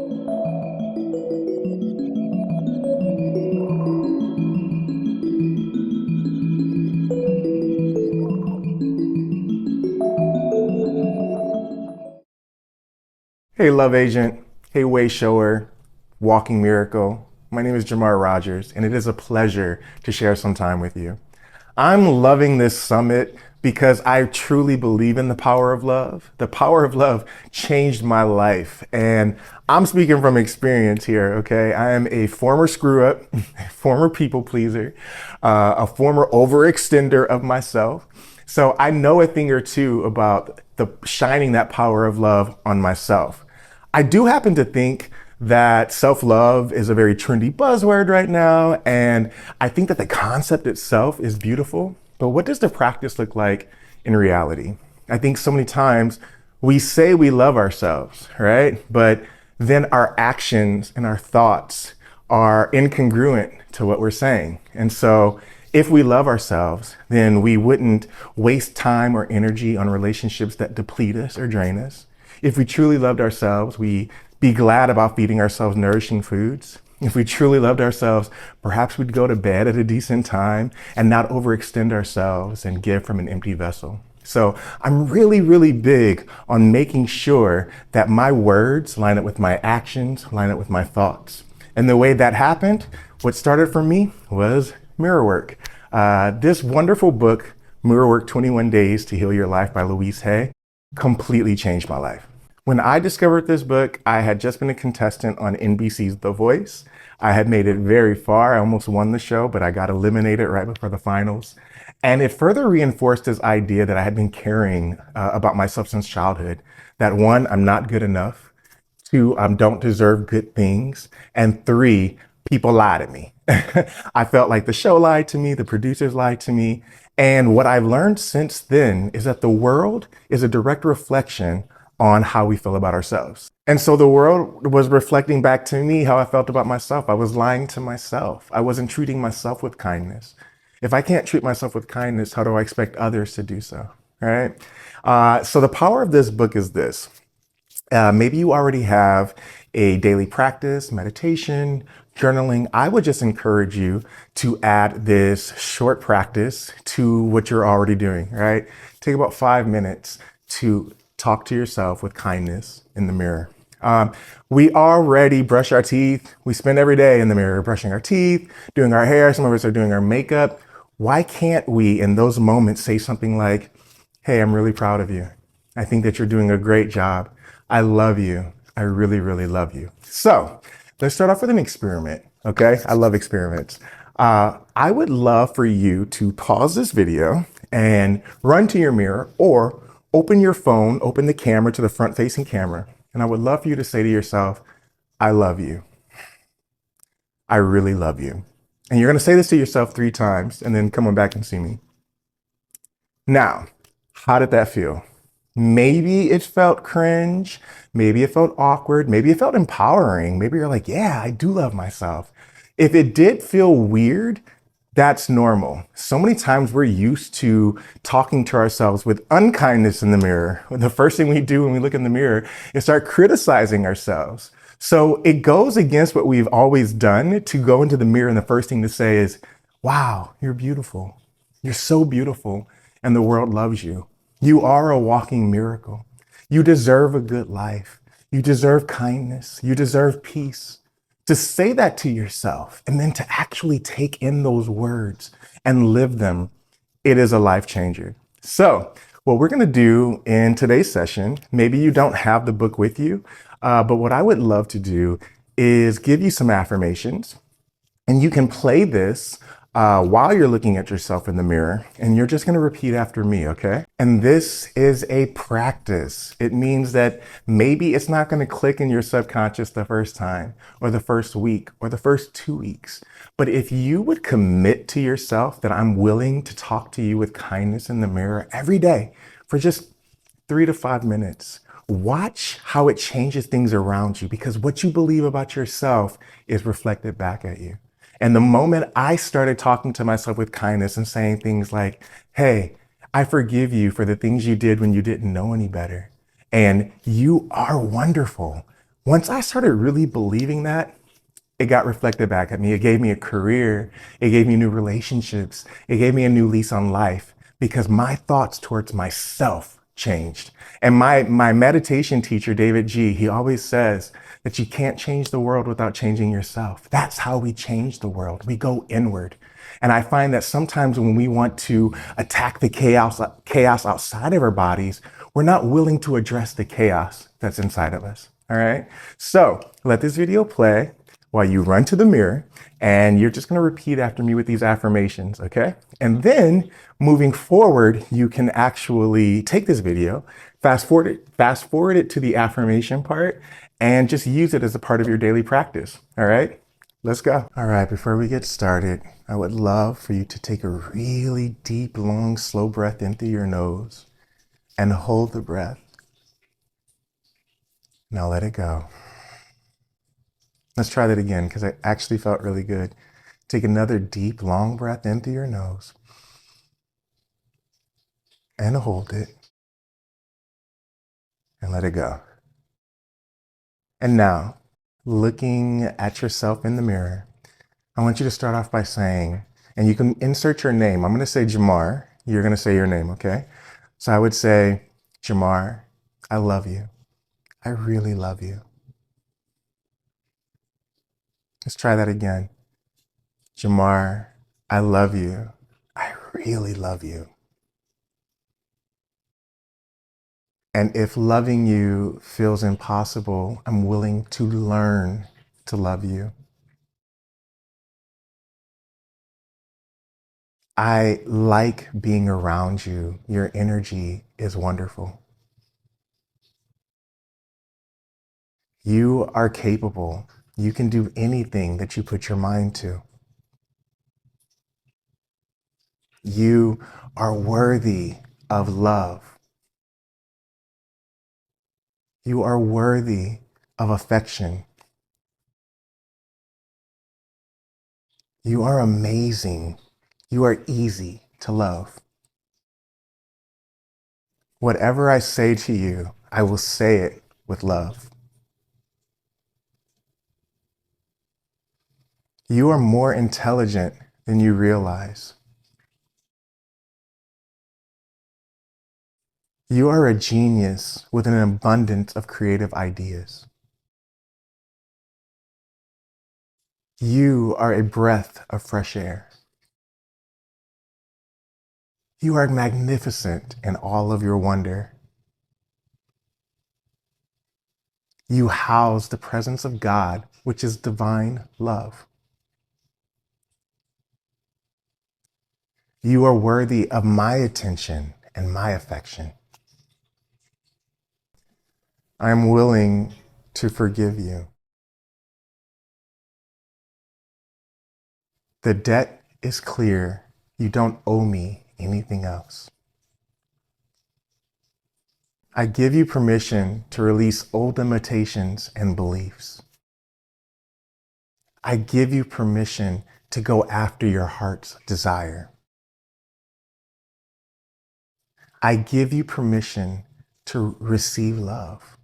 Hey, Love Agent. Hey, Way Shower, Walking Miracle. My name is Jamar Rogers, and it is a pleasure to share some time with you. I'm loving this summit because I truly believe in the power of love. The power of love changed my life, and I'm speaking from experience here, okay? I am a former screw up, a former people pleaser, a former overextender of myself. So I know a thing or two about the shining that power of love on myself. I do happen to think that self-love is a very trendy buzzword right now, and I think that the concept itself is beautiful, but what does the practice look like in reality? I think so many times we say we love ourselves, right? But then our actions and our thoughts are incongruent to what we're saying. And so if we love ourselves, then we wouldn't waste time or energy on relationships that deplete us or drain us. If we truly loved ourselves, we'd be glad about feeding ourselves nourishing foods. If we truly loved ourselves, perhaps we'd go to bed at a decent time and not overextend ourselves and give from an empty vessel. So I'm really, really big on making sure that my words line up with my actions, line up with my thoughts. And the way that happened, what started for me was mirror work. This wonderful book, Mirror Work 21 Days to Heal Your Life by Louise Hay, completely changed my life. When I discovered this book, I had just been a contestant on NBC's The Voice. I had made it very far. I almost won the show, but I got eliminated right before the finals. And it further reinforced this idea that I had been carrying about myself since childhood. That one, I'm not good enough. Two, I don't deserve good things. And three, people lie to me. I felt like the show lied to me, the producers lied to me. And what I've learned since then is that the world is a direct reflection on how we feel about ourselves. And so the world was reflecting back to me how I felt about myself. I was lying to myself. I wasn't treating myself with kindness. If I can't treat myself with kindness, how do I expect others to do so? Right? So the power of this book is this. Maybe you already have a daily practice, meditation, journaling. I would just encourage you to add this short practice to what you're already doing, right? Take about 5 minutes to talk to yourself with kindness in the mirror. We already brush our teeth. We spend every day in the mirror brushing our teeth, doing our hair. Some of us are doing our makeup. Why can't we, in those moments, say something like, hey, I'm really proud of you. I think that you're doing a great job. I love you. I really, really love you. So let's start off with an experiment, okay? I love experiments. I would love for you to pause this video and run to your mirror or open your phone, open the camera to the front-facing camera, and I would love for you to say to yourself, I love you. I really love you. And you're going to say this to yourself 3 times and then come on back and see me. Now, how did that feel? Maybe it felt cringe. Maybe it felt awkward. Maybe it felt empowering. Maybe you're like, yeah, I do love myself. If it did feel weird, that's normal. So many times we're used to talking to ourselves with unkindness in the mirror. The first thing we do when we look in the mirror is start criticizing ourselves. So it goes against what we've always done to go into the mirror and the first thing to say is, wow, you're beautiful. You're so beautiful and the world loves you. You are a walking miracle. You deserve a good life. You deserve kindness. You deserve peace. To say that to yourself and then to actually take in those words and live them, it is a life changer. So what we're going to do in today's session, maybe you don't have the book with you, but what I would love to do is give you some affirmations, and you can play this while you're looking at yourself in the mirror, and you're just going to repeat after me, okay? And this is a practice. It means that maybe it's not going to click in your subconscious the first time, or the first week, or the first 2 weeks. But if you would commit to yourself that I'm willing to talk to you with kindness in the mirror every day for just 3 to 5 minutes, watch how it changes things around you, because what you believe about yourself is reflected back at you. And the moment I started talking to myself with kindness and saying things like, hey, I forgive you for the things you did when you didn't know any better. And you are wonderful. Once I started really believing that, it got reflected back at me. It gave me a career. It gave me new relationships. It gave me a new lease on life because my thoughts towards myself changed. And my meditation teacher, David G., he always says that you can't change the world without changing yourself. That's how we change the world. We go inward. And I find that sometimes when we want to attack the chaos outside of our bodies, we're not willing to address the chaos that's inside of us. All right. So let this video play while you run to the mirror, and you're just going to repeat after me with these affirmations. Okay. And then moving forward, you can actually take this video, fast forward it to the affirmation part, and just use it as a part of your daily practice. All right. Let's go. All right, before we get started, I would love for you to take a really deep, long, slow breath in through your nose and hold the breath. Now let it go. Let's try that again because it actually felt really good. Take another deep, long breath in through your nose and hold it and let it go. And now, looking at yourself in the mirror, I want you to start off by saying, and you can insert your name. I'm going to say Jamar. You're going to say your name, okay? So I would say, Jamar, I love you. I really love you. Let's try that again. Jamar, I love you. I really love you. And if loving you feels impossible, I'm willing to learn to love you. I like being around you. Your energy is wonderful. You are capable. You can do anything that you put your mind to. You are worthy of love. You are worthy of affection. You are amazing. You are easy to love. Whatever I say to you, I will say it with love. You are more intelligent than you realize. You are a genius with an abundance of creative ideas. You are a breath of fresh air. You are magnificent in all of your wonder. You house the presence of God, which is divine love. You are worthy of my attention and my affection. I am willing to forgive you. The debt is clear. You don't owe me anything else. I give you permission to release old limitations and beliefs. I give you permission to go after your heart's desire. I give you permission to receive love.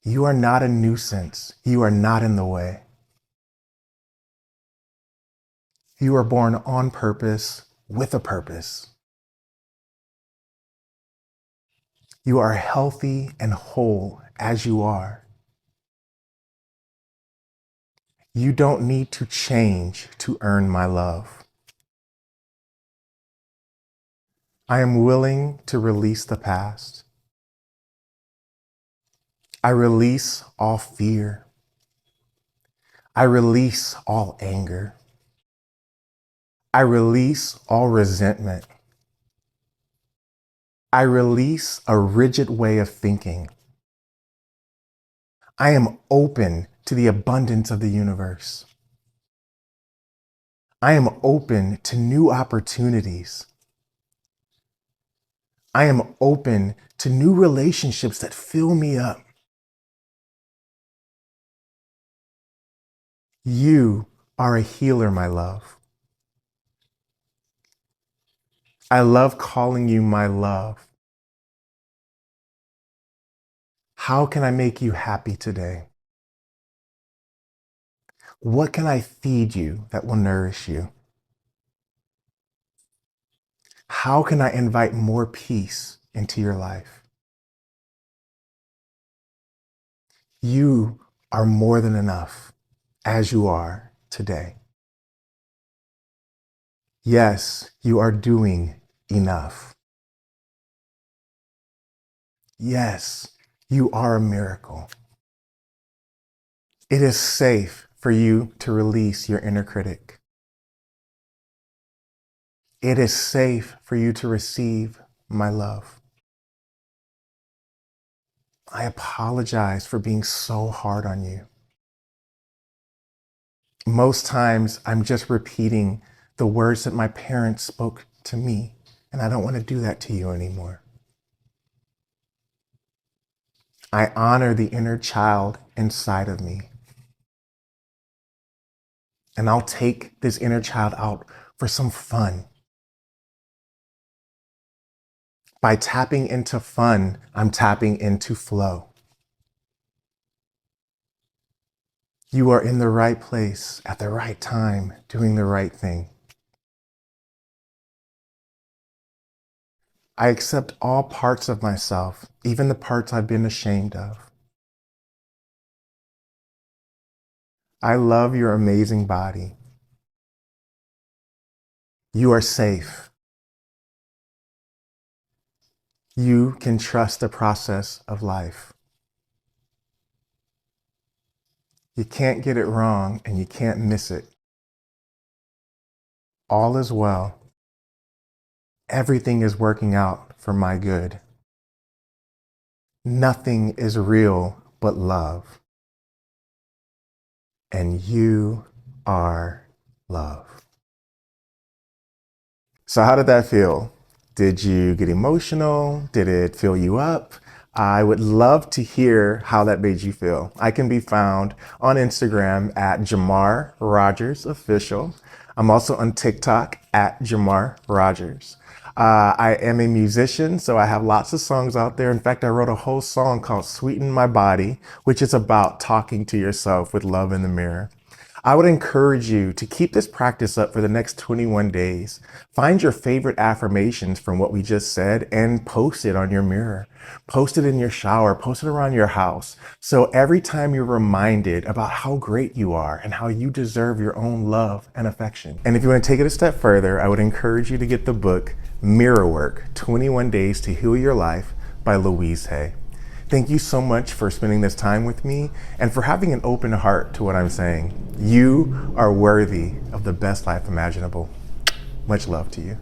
You are not a nuisance. You are not in the way. You are born on purpose with a purpose. You are healthy and whole as you are. You don't need to change to earn my love. I am willing to release the past. I release all fear. I release all anger. I release all resentment. I release a rigid way of thinking. I am open to the abundance of the universe. I am open to new opportunities. I am open to new relationships that fill me up. You are a healer, my love. I love calling you my love. How can I make you happy today? What can I feed you that will nourish you? How can I invite more peace into your life? You are more than enough as you are today. Yes, you are doing enough. Yes, you are a miracle. It is safe for you to release your inner critic. It is safe for you to receive my love. I apologize for being so hard on you. Most times I'm just repeating the words that my parents spoke to me, and I don't want to do that to you anymore. I honor the inner child inside of me, and I'll take this inner child out for some fun. By tapping into fun, I'm tapping into flow. You are in the right place at the right time, doing the right thing. I accept all parts of myself, even the parts I've been ashamed of. I love your amazing body. You are safe. You can trust the process of life. You can't get it wrong and you can't miss it. All is well. Everything is working out for my good. Nothing is real but love. And you are love. So how did that feel? Did you get emotional? Did it fill you up? I would love to hear how that made you feel. I can be found on Instagram at Jamar Rogers Official. I'm also on TikTok at Jamar Rogers. I am a musician, so I have lots of songs out there. In fact, I wrote a whole song called Sweeten My Body, which is about talking to yourself with love in the mirror. I would encourage you to keep this practice up for the next 21 days. Find your favorite affirmations from what we just said and post it on your mirror. Post it in your shower, post it around your house. So every time you're reminded about how great you are and how you deserve your own love and affection. And if you want to take it a step further, I would encourage you to get the book Mirror Work, 21 Days to Heal Your Life by Louise Hay. Thank you so much for spending this time with me and for having an open heart to what I'm saying. You are worthy of the best life imaginable. Much love to you.